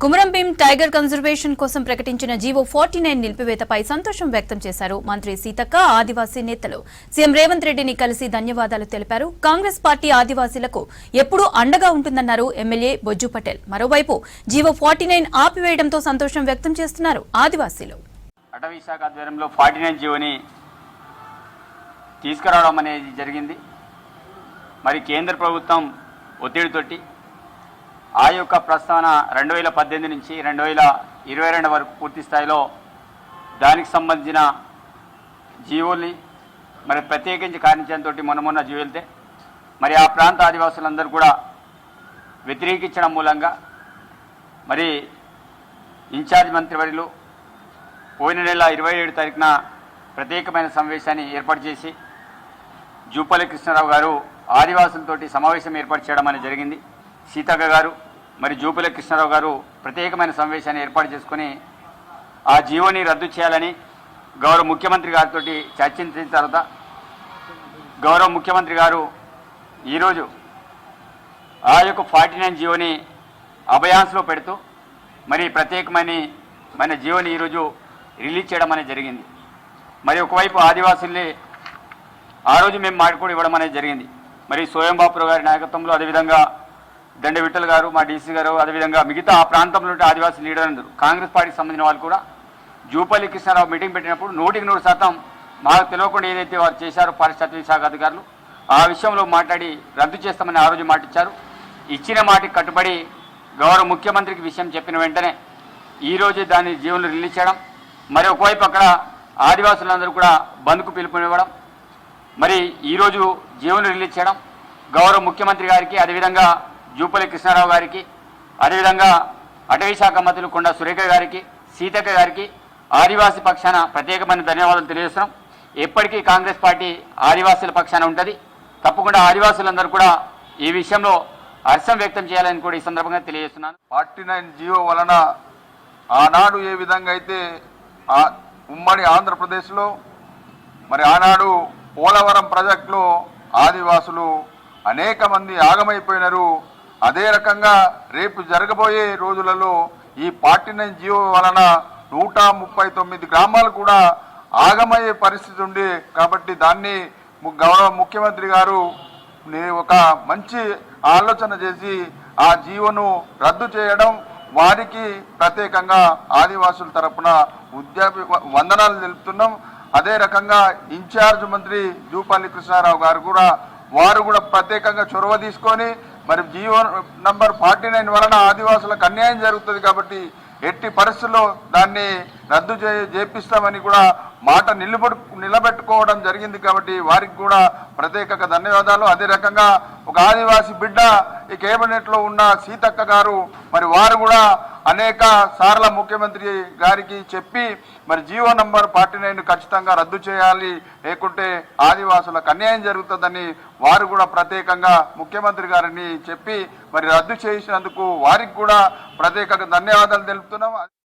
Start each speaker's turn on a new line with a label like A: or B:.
A: Kumaram Bheem tiger conservation కోసం ప్రకటించిన GO 49 నిలిపివేతపై సంతోషం వ్యక్తం చేశారు మంత్రి సీతక్క. ఆదివాసీ నేతలు సీఎం రేవంత్ రెడ్డిని కలిసి ధన్యవాదాలు తెలిపారు. కాంగ్రెస్ పార్టీ ఆదివాసీలకు ఎప్పుడూ అండగా ఉంటుందన్నారు ఎమ్మెల్యే బొజ్జు పటేల్. మరోవైపు జీవో 49 ఆపివేయడంతో సంతోషం వ్యక్తం చేస్తున్నారు ఆదివాసీలు.
B: అటవీ శాఖ ఆధ్వర్యంలో 49 జీవోని తీసుకురావడం అనేది జరిగింది. మరి కేంద్ర ప్రభుత్వం ఒత్తిడితోటి ఆ యొక్క ప్రస్తావన 2018 నుంచి 2022 వరకు పూర్తి స్థాయిలో దానికి సంబంధించిన జీవోల్ని మరి ప్రత్యేకించి కారణించడంతో మొన్న జీవోలితే మరి ఆ ప్రాంత ఆదివాసులందరూ కూడా వ్యతిరేకించడం మూలంగా మరి ఇన్ఛార్జ్ మంత్రివర్యులు పోయిన నెల 27 తారీఖున ప్రత్యేకమైన సమావేశాన్ని ఏర్పాటు చేసి జూపల్లి కృష్ణారావు గారు ఆదివాసులతోటి సమావేశం ఏర్పాటు చేయడం అనేది జరిగింది. సీతక్క గారు మరి జూపల్లి కృష్ణారావు గారు ప్రత్యేకమైన సమావేశాన్ని ఏర్పాటు చేసుకుని ఆ జీవోని రద్దు చేయాలని గౌరవ ముఖ్యమంత్రి గారితో చర్చించిన తర్వాత గౌరవ ముఖ్యమంత్రి గారు ఈరోజు ఆ యొక్క 49 జీవోని అభయాన్స్లో పెడుతూ మరి ప్రత్యేకమైన జీవోని ఈరోజు రిలీజ్ చేయడం అనేది జరిగింది. మరి ఒకవైపు ఆదివాసుల్ని ఆ రోజు మేము మాట కూడా ఇవ్వడం అనేది జరిగింది. మరి సోయంబాపురావు గారి నాయకత్వంలో అదేవిధంగా దండ విఠల్ గారు మా డీసీ గారు అదేవిధంగా మిగతా ఆ ప్రాంతంలో ఆదివాసీ లీడర్ అందరూ కాంగ్రెస్ పార్టీకి సంబంధించిన వాళ్ళు కూడా జూపల్లి కృష్ణారావు మీటింగ్ పెట్టినప్పుడు 100% మాకు తెలియకుండా ఏదైతే వారు చేశారో ఫారెస్ట్ అటవీ శాఖ అధికారులు ఆ విషయంలో మాట్లాడి రద్దు చేస్తామని ఆ రోజు మాట ఇచ్చారు. ఇచ్చిన మాటకి కట్టుబడి గౌరవ ముఖ్యమంత్రికి విషయం చెప్పిన వెంటనే ఈరోజు దాన్ని జీవోలు రిలీజ్ చేయడం, మరి ఒకవైపు అక్కడ ఆదివాసులందరూ కూడా బంద్కు పిలుపునివ్వడం, మరి ఈరోజు జీవోలు రిలీజ్ చేయడం గౌరవ ముఖ్యమంత్రి గారికి అదేవిధంగా జూపల్లి కృష్ణారావు గారికి అదేవిధంగా అటవీ శాఖ మంత్రులు కొండా సురేఖ గారికి సీతక్క గారికి ఆదివాసీ పక్షాన ప్రత్యేకమైన ధన్యవాదాలు తెలియజేస్తున్నాం. ఎప్పటికీ కాంగ్రెస్ పార్టీ ఆదివాసుల పక్షాన ఉంటుంది. తప్పకుండా ఆదివాసులందరూ కూడా ఈ విషయంలో హర్షం వ్యక్తం చేయాలని కూడా ఈ సందర్భంగా తెలియజేస్తున్నాను.
C: 49 జీవో వలన ఆనాడు ఏ విధంగా అయితే ఉమ్మడి ఆంధ్రప్రదేశ్లో మరి ఆనాడు పోలవరం ప్రాజెక్టులో ఆదివాసులు అనేక మంది ఆగమైపోయినారు. అదే రకంగా రేపు జరగబోయే రోజులలో ఈ 49 జీవో వలన 139 గ్రామాలు కూడా ఆగమయ్యే పరిస్థితి ఉంది. కాబట్టి దాన్ని గౌరవ ముఖ్యమంత్రి గారు ఒక మంచి ఆలోచన చేసి ఆ జీవోను రద్దు చేయడం, వారికి ప్రత్యేకంగా ఆదివాసుల తరపున వందనాలు తెలుపుతున్నాం. అదే రకంగా ఇన్ఛార్జ్ మంత్రి జూపల్లి కృష్ణారావు గారు కూడా వారు కూడా ప్రత్యేకంగా చొరవ తీసుకొని మరి జీవో నంబర్ 49 వలన ఆదివాసులకు అన్యాయం జరుగుతుంది కాబట్టి ఎట్టి పరిస్థితుల్లో దాన్ని రద్దు చేపిస్తామని కూడా మాట నిలబెట్టుకోవడం జరిగింది. కాబట్టి వారికి కూడా ప్రత్యేకంగా ధన్యవాదాలు. అదే రకంగా ఒక ఆదివాసీ బిడ్డ ఈ కేబినెట్లో ఉన్న సీతక్క గారు మరి వారు కూడా అనేక సార్ల ముఖ్యమంత్రి గారికి చెప్పి మరి జీవో నంబర్ 49 ఖచ్చితంగా రద్దు చేయాలి, లేకుంటే ఆదివాసులకు అన్యాయం జరుగుతుందని వారు కూడా ప్రత్యేకంగా ముఖ్యమంత్రి గారిని చెప్పి మరి రద్దు చేసినందుకు వారికి కూడా ప్రత్యేకంగా ధన్యవాదాలు తెలుపుతున్నాం.